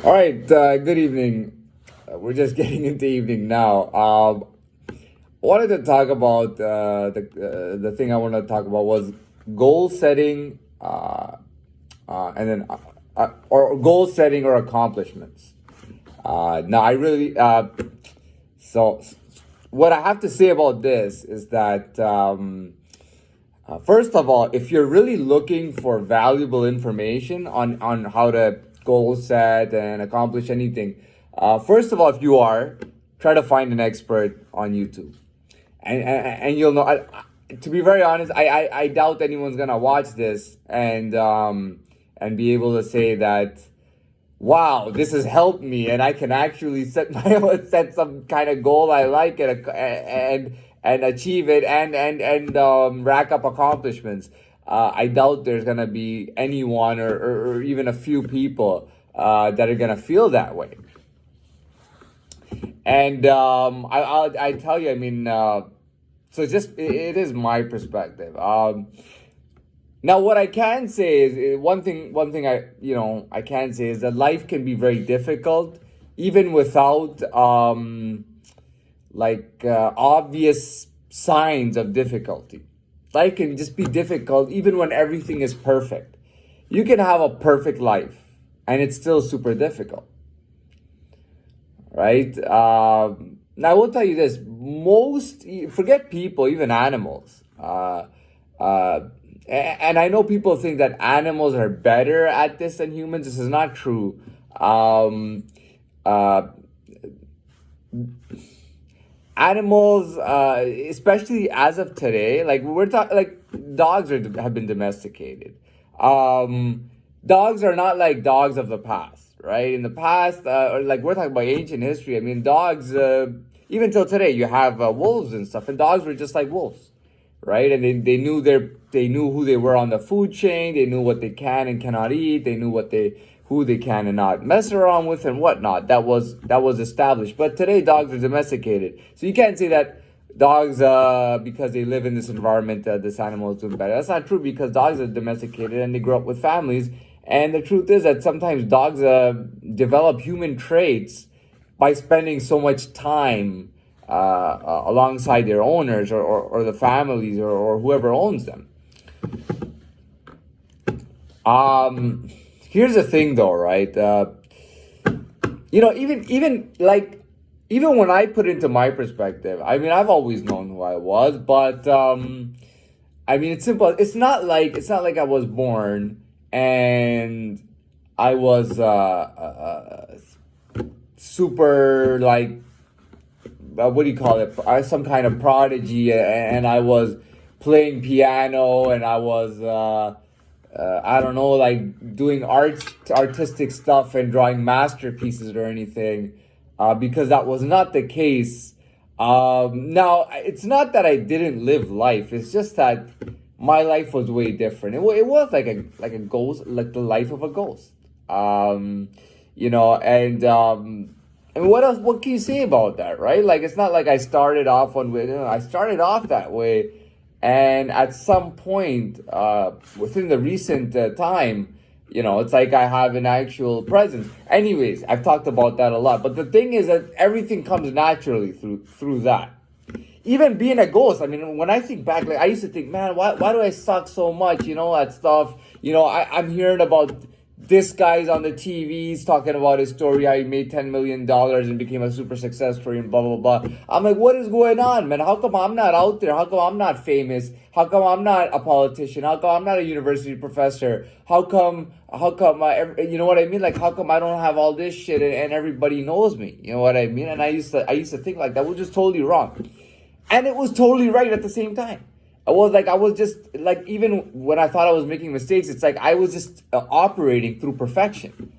All right, good evening. We're just getting into evening now. I wanted to talk about the thing I wanted to talk about was goal setting, and then or goal setting or accomplishments. Now, I really so what I have to say about this is that first of all, if you're really looking for valuable information on how to goal set and accomplish anything, first of all, if you are, try to find an expert on YouTube, and you'll know. To be very honest, I doubt anyone's gonna watch this and be able to say that, wow, this has helped me, and I can actually set some kind of goal I like and achieve it and rack up accomplishments. I doubt there's gonna be anyone or even a few people that are gonna feel that way. And I tell you, I mean, so it is my perspective. Now, what I can say is one thing I can say is that life can be very difficult, even without obvious signs of difficulty. Life can just be difficult even when everything is perfect. You can have a perfect life, and it's still super difficult, right? Now, I will tell you this: forget people, even animals. And I know people think that animals are better at this than humans. This is not true. Uh, Animals, especially as of today, like we're talking, like dogs have been domesticated. Dogs are not like dogs of the past, right? In the past, or like we're talking about ancient history. I mean, dogs, even till today, you have wolves and stuff, and dogs were just like wolves, right? And they knew who they were on the food chain. They knew what they can and cannot eat. They knew who they can and not mess around with and whatnot. That was established. But today, dogs are domesticated, so you can't say that dogs, because they live in this environment, this animal is doing better. That's not true, because dogs are domesticated and they grow up with families. And the truth is that sometimes dogs develop human traits by spending so much time alongside their owners or the families or whoever owns them. Here's the thing, though, right? Even when I put into my perspective, I mean, I've always known who I was, but I mean, it's simple. It's not like I was born and I was super, like, what do you call it? Some kind of prodigy, and I was playing piano, and I was I don't know, like doing artistic stuff and drawing masterpieces or anything, because that was not the case. Now, it's not that I didn't live life. It's just that my life was way different. It was like a ghost, like the life of a ghost. And what else? What can you say about that, right? Like, it's not like I started off one way. I started off that way, and at some point, within the recent time, it's like I have an actual presence. Anyways, I've talked about that a lot. But the thing is that everything comes naturally through that. Even being a ghost, I mean, when I think back, like I used to think, man, why do I suck so much? That stuff. I'm hearing about this guy's on the TVs talking about his story, how he made $10 million and became a super success story and blah, blah, blah. I'm like, what is going on, man? How come I'm not out there? How come I'm not famous? How come I'm not a politician? How come I'm not a university professor? How come, you know what I mean? Like, how come I don't have all this shit and everybody knows me? You know what I mean? And I used to think like that was just totally wrong. And it was totally right at the same time. I was just like, even when I thought I was making mistakes, it's like I was just operating through perfection.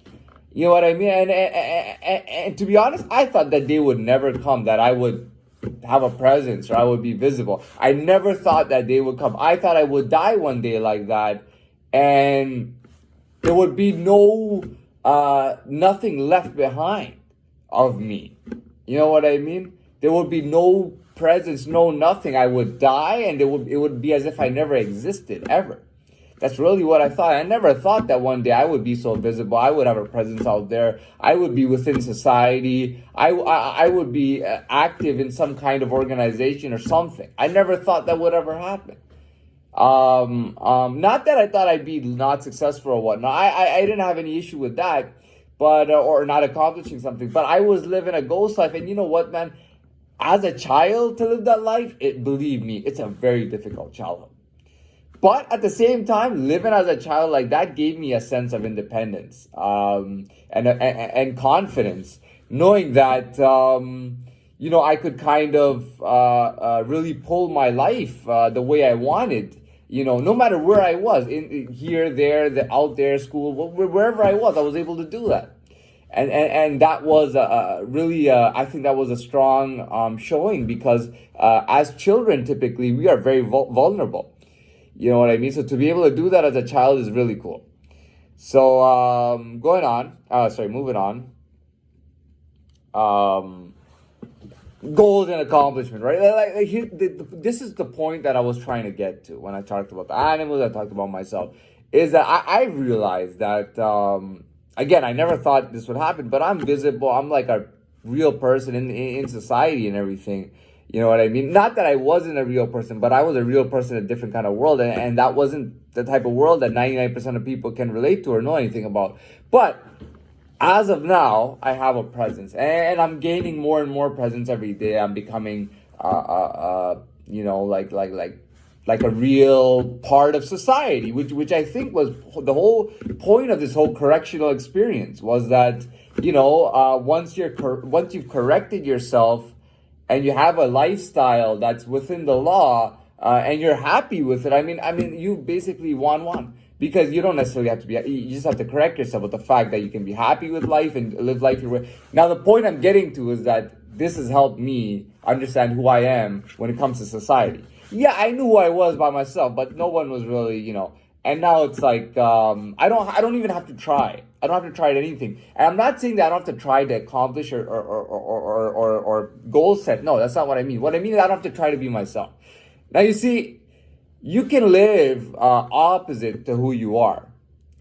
You know what I mean? And to be honest, I thought that day would never come, that I would have a presence or I would be visible. I never thought that day would come. I thought I would die one day like that, and there would be nothing left behind of me. You know what I mean? There would be no presence, no nothing. I would die, and it would be as if I never existed ever. That's really what I thought. I never thought that one day I would be so visible. I would have a presence out there. I would be within society. I would be active in some kind of organization or something. I never thought that would ever happen. Not that I thought I'd be not successful or whatnot. I didn't have any issue with that, but or not accomplishing something. But I was living a ghost life, and you know what, man? As a child to live that life, believe me, it's a very difficult childhood. But at the same time, living as a child like that gave me a sense of independence, and confidence, knowing that I could kind of really pull my life the way I wanted. No matter where I was, in here, there, out there, school, wherever I was able to do that. And that was really, I think that was a strong showing, because as children, typically, we are very vulnerable. You know what I mean? So to be able to do that as a child is really cool. So moving on. Goals and accomplishment, right? This is the point that I was trying to get to when I talked about the animals. I talked about myself. Is that I realized that again, I never thought this would happen, but I'm visible. I'm like a real person in society and everything. You know what I mean? Not that I wasn't a real person, but I was a real person in a different kind of world. And that wasn't the type of world that 99% of people can relate to or know anything about. But as of now, I have a presence. And I'm gaining more and more presence every day. I'm becoming, like a real part of society, which I think was the whole point of this whole correctional experience, was that, once you've corrected yourself, and you have a lifestyle that's within the law, and you're happy with it. I mean, you basically won, because you don't necessarily have to be. You just have to correct yourself with the fact that you can be happy with life and live life your way. Now, the point I'm getting to is that this has helped me understand who I am when it comes to society. Yeah, I knew who I was by myself, but no one was really, And now it's like I don't even have to try. I don't have to try at anything. And I'm not saying that I don't have to try to accomplish or goal set. No, that's not what I mean. What I mean is I don't have to try to be myself. Now, you see, you can live opposite to who you are,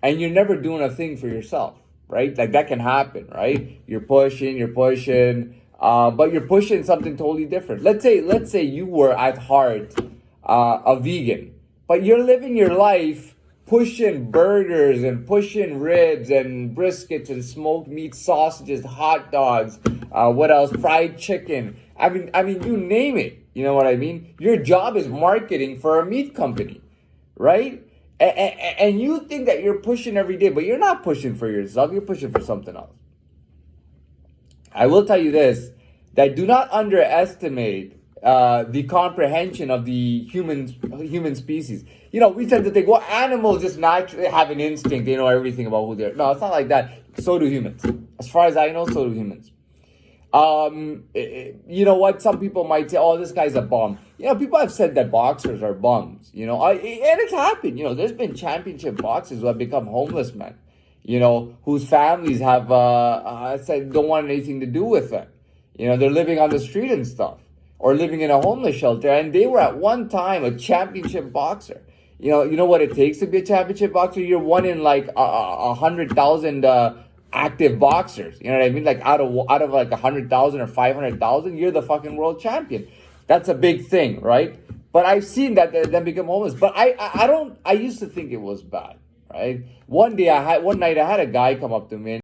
and you're never doing a thing for yourself, right? Like, that can happen, right? You're pushing, but you're pushing something totally different. Let's say you were at heart a vegan, but you're living your life pushing burgers and pushing ribs and briskets and smoked meat sausages, hot dogs, what else? Fried chicken. I mean, you name it. You know what I mean? Your job is marketing for a meat company, right? And you think that you're pushing every day, but you're not pushing for yourself. You're pushing for something else. I will tell you this, that do not underestimate the comprehension of the human species. We tend to think, well, animals just naturally have an instinct. They know everything about who they are. No, it's not like that. So do humans. As far as I know, so do humans. You know what? Some people might say, oh, this guy's a bum. People have said that boxers are bums. And it's happened. There's been championship boxers who have become homeless men. Whose families have said don't want anything to do with them. They're living on the street and stuff, or living in a homeless shelter, and they were at one time a championship boxer. You know what it takes to be a championship boxer? You're one in like 100,000 active boxers. You know what I mean? Like out of like 100,000 or 500,000, you're the fucking world champion. That's a big thing, right? But I've seen that them become homeless. But I used to think it was bad, right? One night I had a guy come up to me.